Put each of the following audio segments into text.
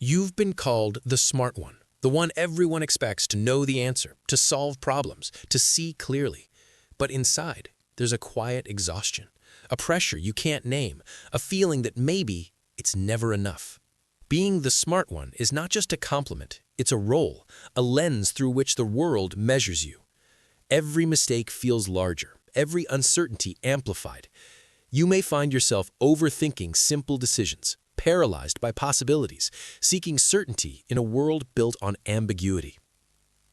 You've been called the smart one, the one everyone expects to know the answer, to solve problems, to see clearly. But inside, there's a quiet exhaustion, a pressure you can't name, a feeling that maybe it's never enough. Being the smart one is not just a compliment, it's a role, a lens through which the world measures you. Every mistake feels larger, every uncertainty amplified. You may find yourself overthinking simple decisions, paralyzed by possibilities, seeking certainty in a world built on ambiguity.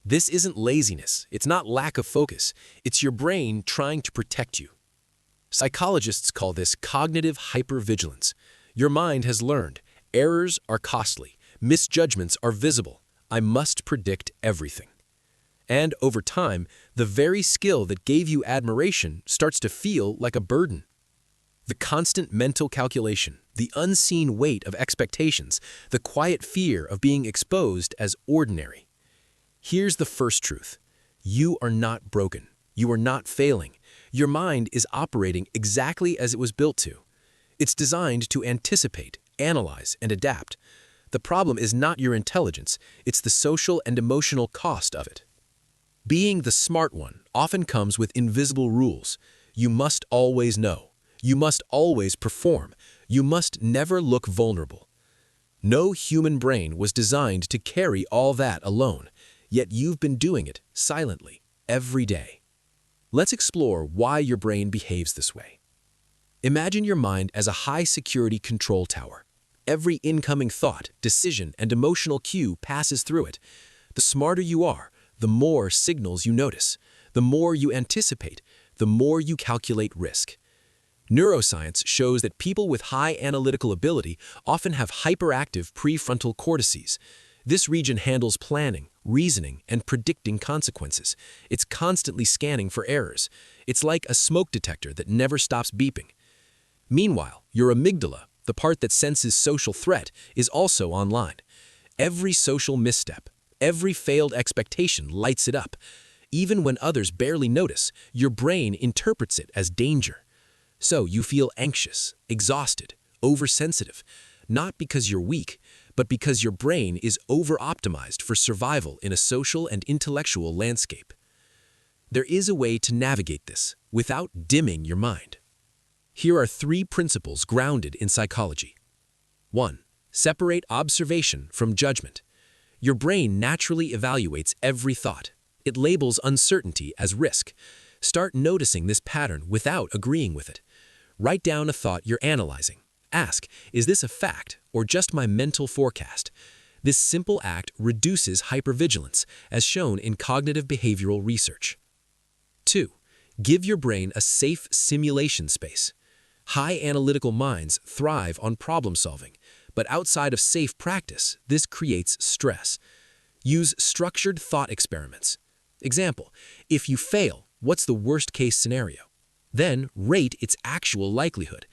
This isn't laziness, it's not lack of focus, it's your brain trying to protect you. Psychologists call this cognitive hypervigilance. Your mind has learned, errors are costly, misjudgments are visible, I must predict everything. And over time, the very skill that gave you admiration starts to feel like a burden. The constant mental calculation, the unseen weight of expectations, the quiet fear of being exposed as ordinary. Here's the first truth. You are not broken. You are not failing. Your mind is operating exactly as it was built to. It's designed to anticipate, analyze, and adapt. The problem is not your intelligence, it's the social and emotional cost of it. Being the smart one often comes with invisible rules. You must always know. You must always perform. You must never look vulnerable. No human brain was designed to carry all that alone, yet you've been doing it silently, every day. Let's explore why your brain behaves this way. Imagine your mind as a high-security control tower. Every incoming thought, decision, and emotional cue passes through it. The smarter you are, the more signals you notice. The more you anticipate, the more you calculate risk. Neuroscience shows that people with high analytical ability often have hyperactive prefrontal cortices. This region handles planning, reasoning, and predicting consequences. It's constantly scanning for errors. It's like a smoke detector that never stops beeping. Meanwhile, your amygdala, the part that senses social threat, is also online. Every social misstep, every failed expectation lights it up. Even when others barely notice, your brain interprets it as danger. So you feel anxious, exhausted, oversensitive, not because you're weak, but because your brain is over-optimized for survival in a social and intellectual landscape. There is a way to navigate this without dimming your mind. Here are 3 principles grounded in psychology. 1. Separate observation from judgment. Your brain naturally evaluates every thought. It labels uncertainty as risk. Start noticing this pattern without agreeing with it. Write down a thought you're analyzing. Ask, is this a fact or just my mental forecast? This simple act reduces hypervigilance, as shown in cognitive behavioral research. 2. Give your brain a safe simulation space. High analytical minds thrive on problem solving, but outside of safe practice, this creates stress. Use structured thought experiments. Example, if you fail, what's the worst-case scenario? Then rate its actual likelihood.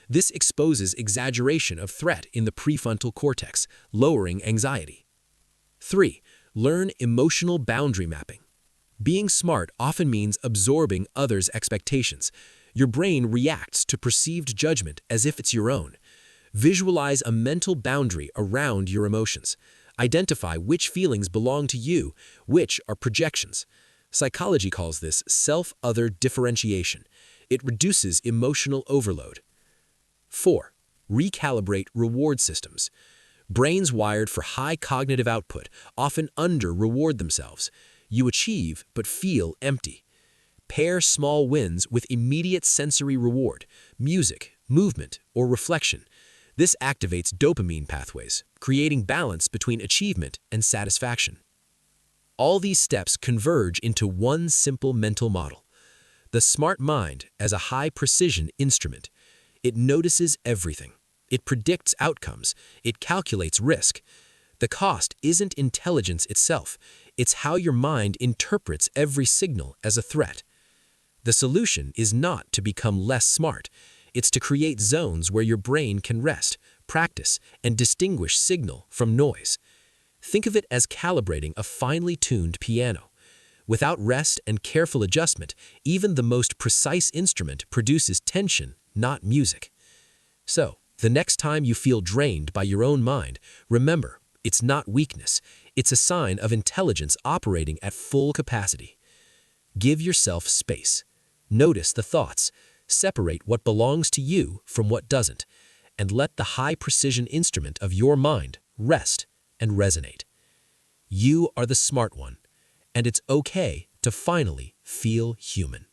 This exposes exaggeration of threat in the prefrontal cortex, lowering anxiety. 3. Learn emotional boundary mapping. Being smart often means absorbing others' expectations. Your brain reacts to perceived judgment as if it's your own. Visualize a mental boundary around your emotions. Identify which feelings belong to you, which are projections. Psychology calls this self-other differentiation. It reduces emotional overload. 4. Recalibrate reward systems. Brains wired for high cognitive output often under-reward themselves. You achieve but feel empty. Pair small wins with immediate sensory reward, music, movement, or reflection. This activates dopamine pathways, creating balance between achievement and satisfaction. All these steps converge into one simple mental model. The smart mind as a high-precision instrument. It notices everything. It predicts outcomes. It calculates risk. The cost isn't intelligence itself. It's how your mind interprets every signal as a threat. The solution is not to become less smart. It's to create zones where your brain can rest, practice, and distinguish signal from noise. Think of it as calibrating a finely tuned piano. Without rest and careful adjustment, even the most precise instrument produces tension, not music. So, the next time you feel drained by your own mind, remember, It's not weakness. It's a sign of intelligence operating at full capacity. Give yourself space. Notice the thoughts. Separate what belongs to you from what doesn't, and let the high-precision instrument of your mind rest and resonate. You are the smart one, and it's okay to finally feel human.